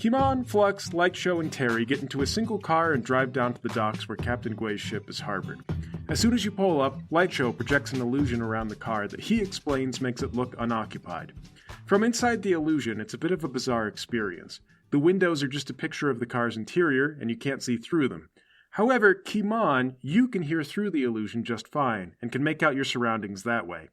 Kimon, Flux, Lightshow, and Terry get into a single car and drive down to the docks where Captain Gwei's ship is harbored. As soon as you pull up, Lightshow projects an illusion around the car that he explains makes it look unoccupied. From inside the illusion, it's a bit of a bizarre experience. The windows are just a picture of the car's interior, and you can't see through them. However, Kimon, you can hear through the illusion just fine, and can make out your surroundings that way.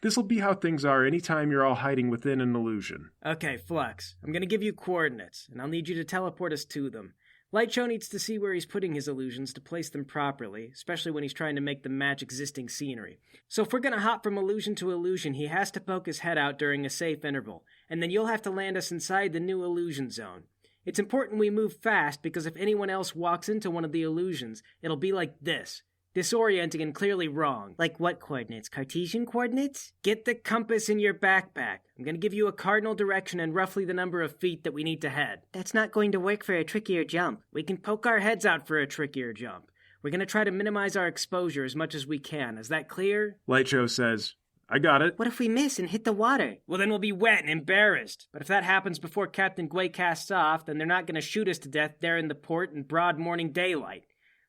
This'll be how things are anytime you're all hiding within an illusion. Okay, Flux, I'm gonna give you coordinates, and I'll need you to teleport us to them. Lightshow needs to see where he's putting his illusions to place them properly, especially when he's trying to make them match existing scenery. So if we're gonna hop from illusion to illusion, he has to poke his head out during a safe interval, and then you'll have to land us inside the new illusion zone. It's important we move fast because if anyone else walks into one of the illusions, it'll be like this. Disorienting and clearly wrong. Like what coordinates? Cartesian coordinates? Get the compass in your backpack. I'm going to give you a cardinal direction and roughly the number of feet that we need to head. That's not going to work for a trickier jump. We can poke our heads out for a trickier jump. We're going to try to minimize our exposure as much as we can. Is that clear? Lightshow says, I got it. What if we miss and hit the water? Well, then we'll be wet and embarrassed. But if that happens before Captain Gwei casts off, then they're not going to shoot us to death there in the port in broad morning daylight.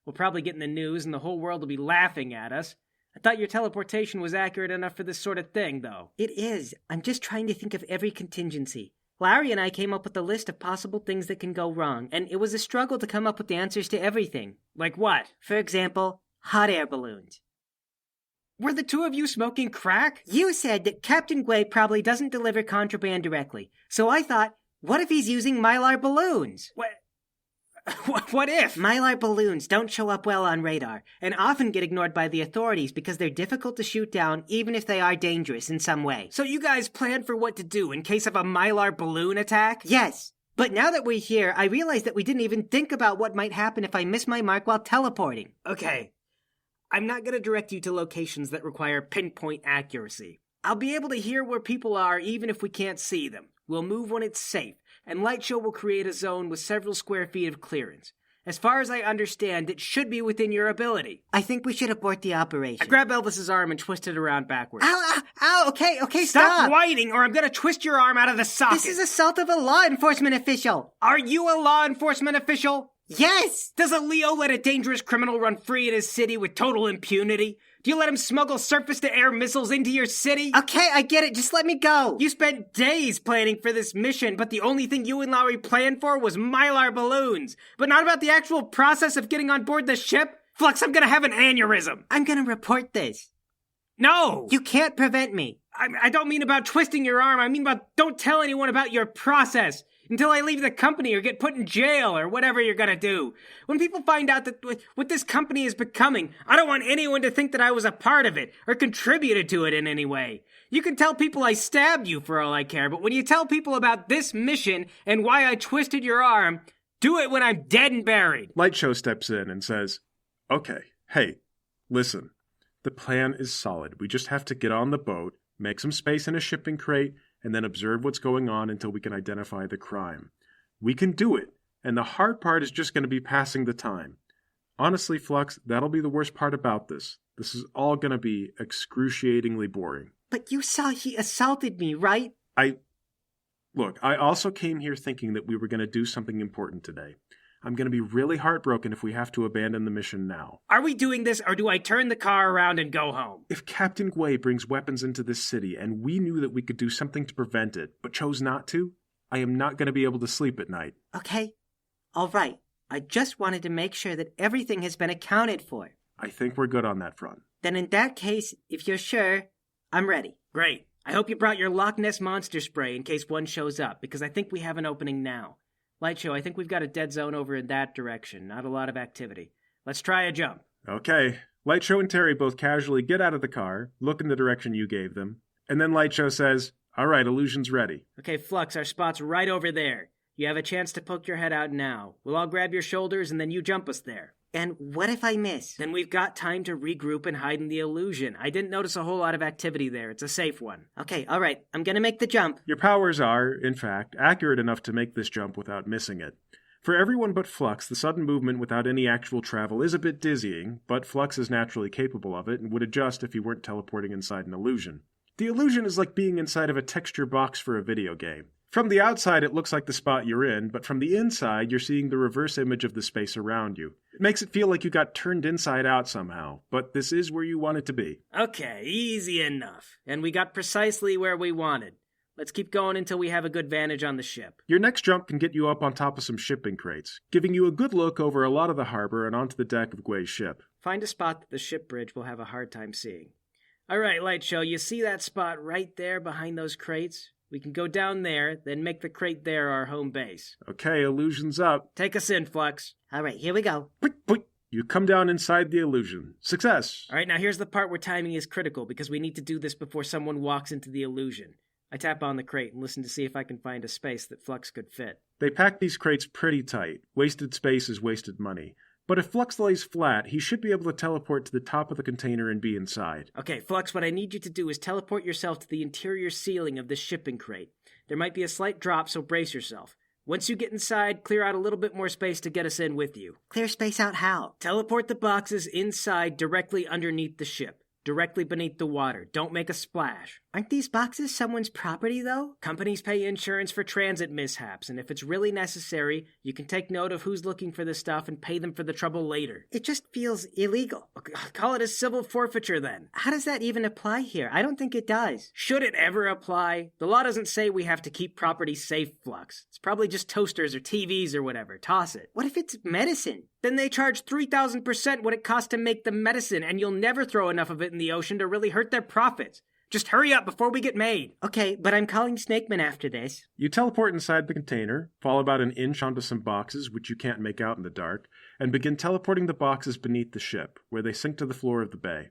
We'll probably get in the news and the whole world will be laughing at us. I thought your teleportation was accurate enough for this sort of thing, though. It is. I'm just trying to think of every contingency. Larry and I came up with a list of possible things that can go wrong, and it was a struggle to come up with the answers to everything. Like what? For example, hot air balloons. Were the two of you smoking crack? You said that Captain Gwei probably doesn't deliver contraband directly, so I thought, what if he's using Mylar balloons? What if? Mylar balloons don't show up well on radar, and often get ignored by the authorities because they're difficult to shoot down even if they are dangerous in some way. So you guys planned for what to do in case of a Mylar balloon attack? Yes. But now that we're here, I realize that we didn't even think about what might happen if I miss my mark while teleporting. Okay. I'm not going to direct you to locations that require pinpoint accuracy. I'll be able to hear where people are even if we can't see them. We'll move when it's safe, and Lightshow will create a zone with several square feet of clearance. As far as I understand, it should be within your ability. I think we should abort the operation. I grab Elvis's arm and twist it around backwards. Ow, okay, stop! Stop whining, or I'm gonna twist your arm out of the socket! This is assault of a law enforcement official! Are you a law enforcement official? Yes! Does a Leo let a dangerous criminal run free in his city with total impunity? Do you let him smuggle surface-to-air missiles into your city? Okay, I get it. Just let me go. You spent days planning for this mission, but the only thing you and Lowry planned for was Mylar balloons. But not about the actual process of getting on board the ship? Flux, I'm gonna have an aneurysm. I'm gonna report this. No! You can't prevent me. I don't mean about twisting your arm. I mean about don't tell anyone about your process. Until I leave the company or get put in jail or whatever you're gonna do. When people find out that what this company is becoming, I don't want anyone to think that I was a part of it or contributed to it in any way. You can tell people I stabbed you for all I care, but when you tell people about this mission and why I twisted your arm, do it when I'm dead and buried. Lightshow steps in and says, Okay, hey, listen. The plan is solid. We just have to get on the boat, make some space in a shipping crate, and then observe what's going on until we can identify the crime. We can do it, and the hard part is just going to be passing the time. Honestly, Flux, that'll be the worst part about this. This is all going to be excruciatingly boring. But you saw he assaulted me, right? Look, I also came here thinking that we were going to do something important today. I'm going to be really heartbroken if we have to abandon the mission now. Are we doing this, or do I turn the car around and go home? If Captain Gwei brings weapons into this city, and we knew that we could do something to prevent it, but chose not to, I am not going to be able to sleep at night. Okay. All right. I just wanted to make sure that everything has been accounted for. I think we're good on that front. Then in that case, if you're sure, I'm ready. Great. I hope you brought your Loch Ness Monster spray in case one shows up, because I think we have an opening now. Lightshow, I think we've got a dead zone over in that direction. Not a lot of activity. Let's try a jump. Okay. Lightshow and Terry both casually get out of the car, look in the direction you gave them, and then Lightshow says, All right, illusion's ready. Okay, Flux, our spot's right over there. You have a chance to poke your head out now. We'll all grab your shoulders and then you jump us there. And what if I miss? Then we've got time to regroup and hide in the illusion. I didn't notice a whole lot of activity there. It's a safe one. Okay, all right. I'm gonna make the jump. Your powers are, in fact, accurate enough to make this jump without missing it. For everyone but Flux, the sudden movement without any actual travel is a bit dizzying, but Flux is naturally capable of it and would adjust if he weren't teleporting inside an illusion. The illusion is like being inside of a texture box for a video game. From the outside, it looks like the spot you're in, but from the inside, you're seeing the reverse image of the space around you. It makes it feel like you got turned inside out somehow, but this is where you want it to be. Okay, easy enough. And we got precisely where we wanted. Let's keep going until we have a good vantage on the ship. Your next jump can get you up on top of some shipping crates, giving you a good look over a lot of the harbor and onto the deck of Gwei's ship. Find a spot that the ship bridge will have a hard time seeing. All right, Lightshow, you see that spot right there behind those crates? We can go down there, then make the crate there our home base. Okay, illusion's up. Take us in, Flux. All right, here we go. You come down inside the illusion. Success! All right, now here's the part where timing is critical, because we need to do this before someone walks into the illusion. I tap on the crate and listen to see if I can find a space that Flux could fit. They pack these crates pretty tight. Wasted space is wasted money. But if Flux lays flat, he should be able to teleport to the top of the container and be inside. Okay, Flux, what I need you to do is teleport yourself to the interior ceiling of this shipping crate. There might be a slight drop, so brace yourself. Once you get inside, clear out a little bit more space to get us in with you. Clear space out how? Teleport the boxes inside directly underneath the ship. Directly beneath the water. Don't make a splash. Aren't these boxes someone's property, though? Companies pay insurance for transit mishaps, and if it's really necessary, you can take note of who's looking for the stuff and pay them for the trouble later. It just feels illegal. Call it a civil forfeiture, then. How does that even apply here? I don't think it does. Should it ever apply? The law doesn't say we have to keep property safe, Flux. It's probably just toasters or TVs or whatever. Toss it. What if it's medicine? Then they charge 3,000% what it costs to make the medicine, and you'll never throw enough of it in the ocean to really hurt their profits. Just hurry up before we get made. Okay, but I'm calling Snakeman after this. You teleport inside the container, fall about an inch onto some boxes which you can't make out in the dark, and begin teleporting the boxes beneath the ship, where they sink to the floor of the bay.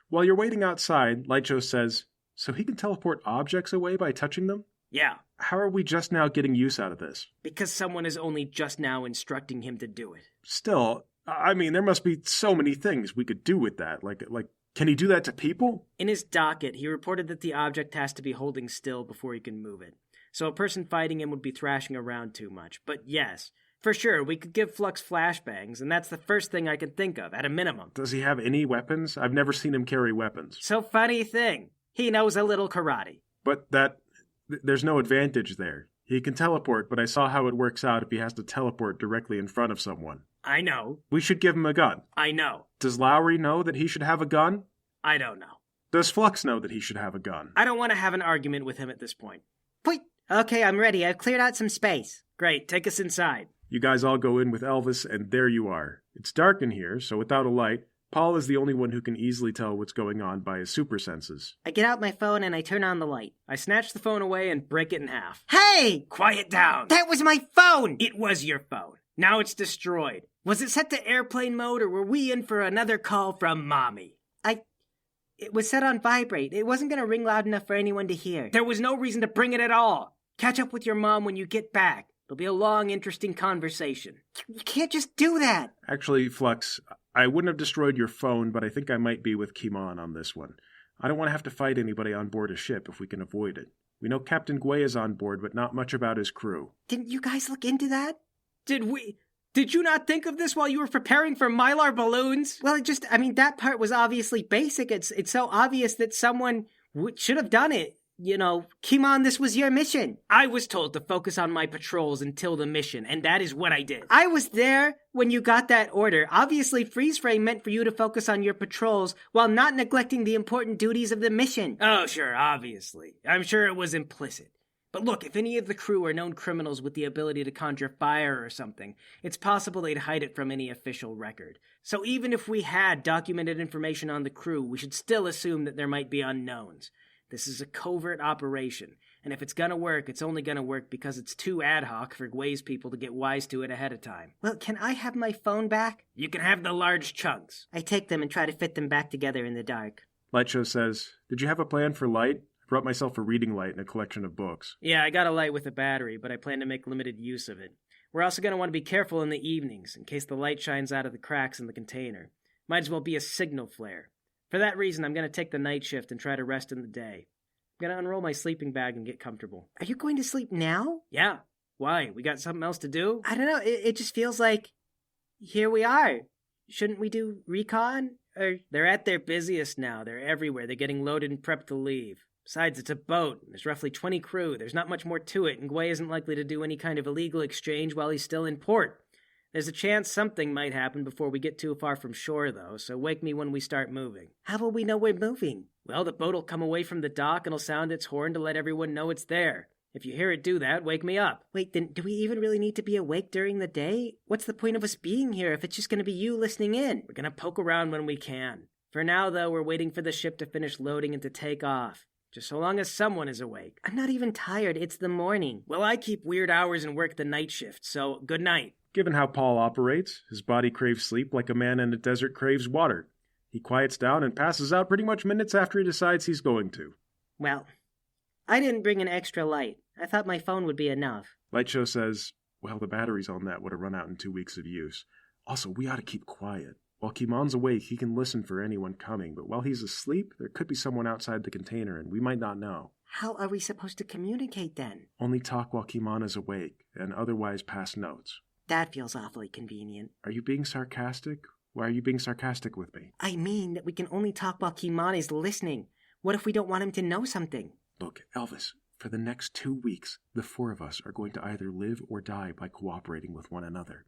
While you're waiting outside, Lightshow says, "So he can teleport objects away by touching them?" Yeah. How are we just now getting use out of this? Because someone is only just now instructing him to do it. Still, I mean, there must be so many things we could do with that. Like, can he do that to people? In his docket, he reported that the object has to be holding still before he can move it. So a person fighting him would be thrashing around too much. But yes, for sure, we could give Flux flashbangs, and that's the first thing I can think of, at a minimum. Does he have any weapons? I've never seen him carry weapons. So funny thing, he knows a little karate. But there's no advantage there. He can teleport, but I saw how it works out if he has to teleport directly in front of someone. I know. We should give him a gun. I know. Does Lowry know that he should have a gun? I don't know. Does Flux know that he should have a gun? I don't want to have an argument with him at this point. Wait. Okay, I'm ready. I've cleared out some space. Great, take us inside. You guys all go in with Elvis, and there you are. It's dark in here, so without a light, Paul is the only one who can easily tell what's going on by his super senses. I get out my phone and I turn on the light. I snatch the phone away and break it in half. Hey! Quiet down! That was my phone! It was your phone. Now it's destroyed. Was it set to airplane mode, or were we in for another call from Mommy? It was set on vibrate. It wasn't going to ring loud enough for anyone to hear. There was no reason to bring it at all. Catch up with your mom when you get back. It'll be a long, interesting conversation. You can't just do that. Actually, Flux, I wouldn't have destroyed your phone, but I think I might be with Kimon on this one. I don't want to have to fight anybody on board a ship if we can avoid it. We know Captain Gwei is on board, but not much about his crew. Didn't you guys look into that? Did you not think of this while you were preparing for Mylar balloons? Well, that part was obviously basic. It's so obvious that someone should have done it. You know, Kimon, this was your mission. I was told to focus on my patrols until the mission, and that is what I did. I was there when you got that order. Obviously, freeze frame meant for you to focus on your patrols while not neglecting the important duties of the mission. Oh, sure, obviously. I'm sure it was implicit. But look, if any of the crew are known criminals with the ability to conjure fire or something, it's possible they'd hide it from any official record. So even if we had documented information on the crew, we should still assume that there might be unknowns. This is a covert operation, and if it's gonna work, it's only gonna work because it's too ad hoc for Gwei's people to get wise to it ahead of time. Well, can I have my phone back? You can have the large chunks. I take them and try to fit them back together in the dark. Lightshow says, "Did you have a plan for light? I brought myself a reading light and a collection of books." Yeah, I got a light with a battery, but I plan to make limited use of it. We're also gonna want to be careful in the evenings, in case the light shines out of the cracks in the container. Might as well be a signal flare. For that reason, I'm gonna take the night shift and try to rest in the day. I'm gonna unroll my sleeping bag and get comfortable. Are you going to sleep now? Yeah. Why? We got something else to do? I don't know. It just feels like here we are. Shouldn't we do recon? Or they're at their busiest now. They're everywhere. They're getting loaded and prepped to leave. Besides, it's a boat. There's roughly 20 crew. There's not much more to it, and Gwei isn't likely to do any kind of illegal exchange while he's still in port. There's a chance something might happen before we get too far from shore, though, so wake me when we start moving. How will we know we're moving? Well, the boat'll come away from the dock and it'll sound its horn to let everyone know it's there. If you hear it do that, wake me up. Wait, then do we even really need to be awake during the day? What's the point of us being here if it's just going to be you listening in? We're gonna poke around when we can. For now, though, we're waiting for the ship to finish loading and to take off. Just so long as someone is awake. I'm not even tired. It's the morning. Well, I keep weird hours and work the night shift, so good night. Given how Paul operates, his body craves sleep like a man in a desert craves water. He quiets down and passes out pretty much minutes after he decides he's going to. Well, I didn't bring an extra light. I thought my phone would be enough. Lightshow says, well, the batteries on that would have run out in 2 weeks of use. Also, we ought to keep quiet. While Kimon's awake, he can listen for anyone coming, but while he's asleep, there could be someone outside the container, and we might not know. How are we supposed to communicate then? Only talk while Kimon is awake, and otherwise pass notes. That feels awfully convenient. Are you being sarcastic? Why are you being sarcastic with me? I mean that we can only talk while Kimon is listening. What if we don't want him to know something? Look, Elvis, for the next 2 weeks, the 4 of us are going to either live or die by cooperating with one another.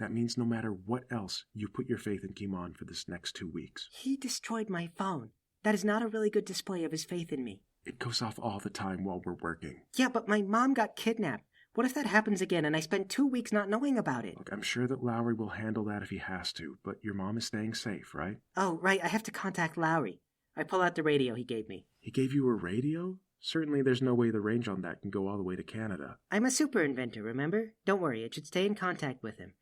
That means no matter what else, you put your faith in Kimon for this next 2 weeks. He destroyed my phone. That is not a really good display of his faith in me. It goes off all the time while we're working. Yeah, but my mom got kidnapped. What if that happens again and I spend 2 weeks not knowing about it? Look, I'm sure that Lowry will handle that if he has to, but your mom is staying safe, right? Oh, right, I have to contact Lowry. I pull out the radio he gave me. He gave you a radio? Certainly there's no way the range on that can go all the way to Canada. I'm a super inventor, remember? Don't worry, it should stay in contact with him.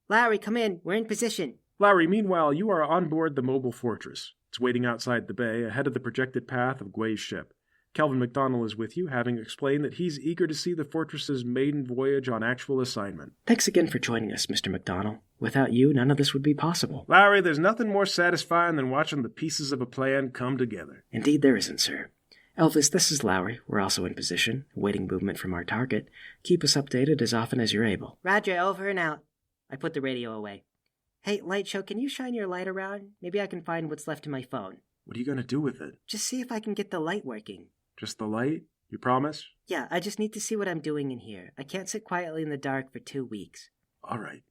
Lowry, come in. We're in position. Lowry, meanwhile, you are on board the mobile fortress. It's waiting outside the bay, ahead of the projected path of Gwei's ship. Kelvin McDonnell is with you, having explained that he's eager to see the fortress's maiden voyage on actual assignment. Thanks again for joining us, Mr. McDonnell. Without you, none of this would be possible. Lowry, there's nothing more satisfying than watching the pieces of a plan come together. Indeed there isn't, sir. Elvis, this is Lowry. We're also in position, awaiting movement from our target. Keep us updated as often as you're able. Roger, over and out. I put the radio away. Hey, Lightshow, can you shine your light around? Maybe I can find what's left in my phone. What are you going to do with it? Just see if I can get the light working. Just the light? You promise? Yeah, I just need to see what I'm doing in here. I can't sit quietly in the dark for 2 weeks. All right.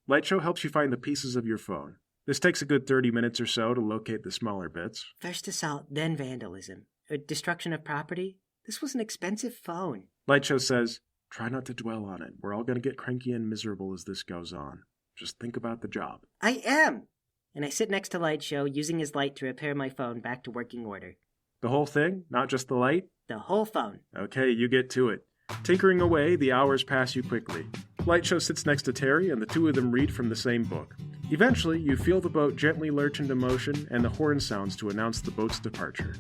Lightshow helps you find the pieces of your phone. This takes a good 30 minutes or so to locate the smaller bits. First assault, then vandalism. Or destruction of property. This was an expensive phone. Lightshow says, try not to dwell on it. We're all going to get cranky and miserable as this goes on. Just think about the job. I am! And I sit next to Lightshow, using his light to repair my phone back to working order. The whole thing? Not just the light? The whole phone. Okay, you get to it. Tinkering away, the hours pass you quickly. Lightshow sits next to Terry, and the two of them read from the same book. Eventually, you feel the boat gently lurch into motion, and the horn sounds to announce the boat's departure.